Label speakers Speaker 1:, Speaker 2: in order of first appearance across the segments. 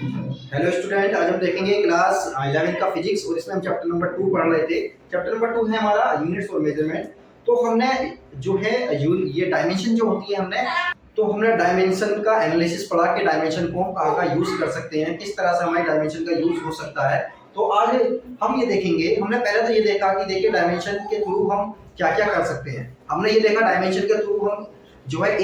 Speaker 1: Hello student, आज हम देखेंगे क्लास 11 का फिजिक्स और इसमें हम चैप्टर नंबर 2 पढ़ रहे थे। चैप्टर नंबर 2 है हमारा यूनिट्स और मेजरमेंट। तो हमने जो है ये डायमेंशन जो होती है हमने डायमेंशन का एनालिसिस पढ़ा कि डायमेंशन को हम कहाँ का यूज कर सकते हैं, किस तरह से हमारे डायमेंशन का यूज हो सकता है। तो आज हम ये देखेंगे, हमने पहले तो ये देखा कि देखिए डायमेंशन के थ्रू हम क्या क्या कर सकते हैं। हमने ये देखा डायमेंशन के थ्रू हम जो है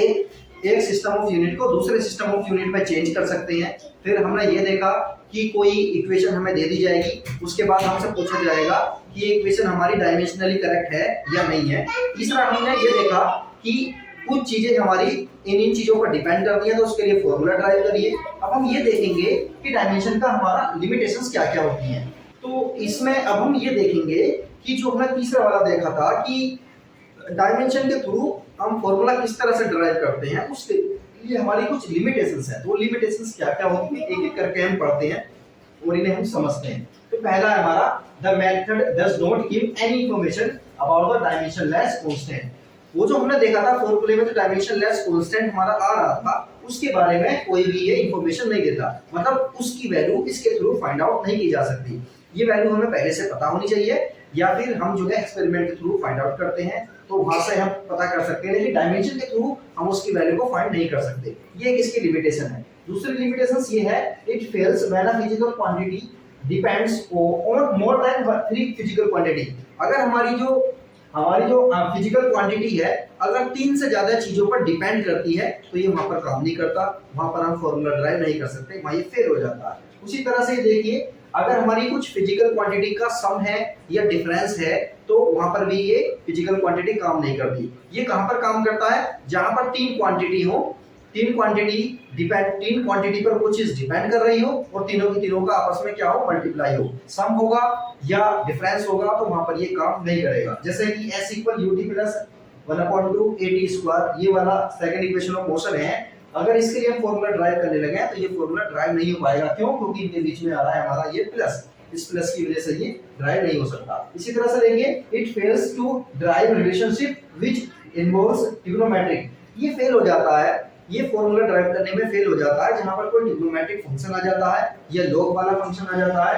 Speaker 1: एक सिस्टम ऑफ यूनिट को दूसरे सिस्टम ऑफ यूनिट में चेंज कर सकते हैं। फिर हमने ये देखा कि कोई इक्वेशन हमें दे दी जाएगी, उसके बाद हमसे पूछा जाएगा कि ये इक्वेशन हमारी डायमेंशनली करेक्ट है या नहीं है। तीसरा हमने ये देखा कि कुछ चीजें हमारी इन चीजों पर डिपेंड करती है, तो उसके लिए फॉर्मूला ड्राइव करिए। अब हम ये देखेंगे कि डायमेंशन का हमारा लिमिटेशंस क्या क्या होती हैं। तो इसमें अब हम ये देखेंगे कि जो हमने तीसरा वाला देखा था कि डायमेंशन के थ्रू हम फॉर्मूला किस तरह से ड्राइव करते हैं, उसके लिए हमारी कुछ लिमिटेशंस है। तो लिमिटेशंस क्या क्या होती है एक एक करके हम पढ़ते हैं और इन्हें हम समझते हैं। तो पहला है हमारा the method does not give any information about the dimensionless constant. वो जो हमने देखा था फॉर्मूले में, जो डायमेंशनलेस कांस्टेंट हमारा आ रहा था उसके बारे में कोई भी ये इंफॉर्मेशन नहीं देता, मतलब उसकी वैल्यू इसके थ्रू फाइंड आउट नहीं की जा सकती। ये वैल्यू हमें पहले से पता होनी चाहिए या फिर हम जो है एक्सपेरिमेंट के थ्रू फाइंड आउट करते हैं, तो वहां से हम पता कर सकते हैं। लेकिन डायमेंशन के थ्रू हम उसकी वैल्यू को फाइंड नहीं कर सकते। ये इसकी लिमिटेशन है। दूसरी लिमिटेशन ये है, it fails when a physical quantity depends on more than 3 physical quantity. अगर हमारी जो फिजिकल क्वांटिटी है अगर 3 से ज्यादा चीजों पर डिपेंड करती है तो ये वहां पर काम नहीं करता, वहां पर हम फॉर्मूला ड्राइव नहीं कर सकते, वहां ये फेल हो जाता है। उसी तरह से देखिए, अगर हमारी कुछ फिजिकल क्वांटिटी का सम है या डिफरेंस है तो वहां पर भी ये फिजिकल क्वांटिटी काम नहीं करती। ये कहां पर काम करता है? जहां पर 3 क्वांटिटी हो, 3 क्वांटिटी पर वो चीज डिपेंड कर रही हो और तीनों की तीनों का आपस में क्या हो, मल्टीप्लाई हो, सम होगा या डिफरेंस होगा, तो वहां पर ये काम नहीं करेगा। जैसे कि s = ut + 1/2 at², ये वाला सेकंड इक्वेशन ऑफ मोशन है। अगर इसके लिए हम फॉर्मूला ड्राइव करने लगे तो ये फॉर्मूला ड्राइव नहीं हो पाएगा। क्यों? क्योंकि इनके बीच में आ रहा है हमारा ये प्लस, इस प्लस की वजह से ये ड्राइव नहीं हो सकता। इसी तरह से लेंगे, it fails to drive relationship which involves trigonometric. ये फेल हो जाता है, ये फॉर्मूला ड्राइव करने में फेल हो जाता है जहां पर कोई ट्रिग्नोमेट्रिक फंक्शन आ जाता है या log वाला फंक्शन आ जाता है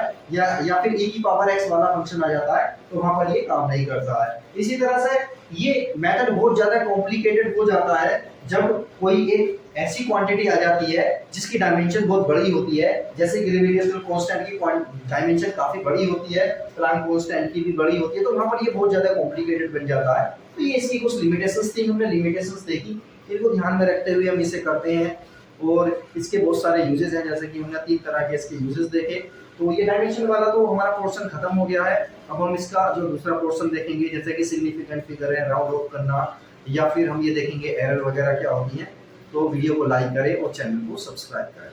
Speaker 1: या फिर e⁻x वाला फंक्शन आ जाता है, तो वहां पर ये काम नहीं करता है। इसी तरह से ये मेथड बहुत ज्यादा कॉम्प्लिकेटेड हो जाता है जब कोई एक ऐसी क्वांटिटी आ जाती है जिसकी डायमेंशन बहुत बड़ी होती है। जैसे कि ग्रेविटेशनल कांस्टेंट की डायमेंशन काफी बड़ी होती है, प्लैंक कांस्टेंट की भी बड़ी होती है, तो वहां पर ये बहुत ज्यादा कॉम्प्लिकेटेड बन जाता है। तो ये इसकी कुछ लिमिटेशंस थी, हमने लिमिटेशंस देखी, इनको ध्यान में रखते हुए हम इसे करते हैं। और इसके बहुत सारे यूजेस हैं, जैसे कि हमने 3 तरह के इसके यूजेस देखे। तो ये डायमेंशन वाला तो हमारा पोर्शन खत्म हो गया है। अब हम इसका जो दूसरा पोर्शन देखेंगे, जैसे कि सिग्निफिकेंट फिगर है, राउंड ऑफ करना, या फिर हम ये देखेंगे एरर वगैरह क्या होती है। तो वीडियो को लाइक करें और चैनल को सब्सक्राइब करें।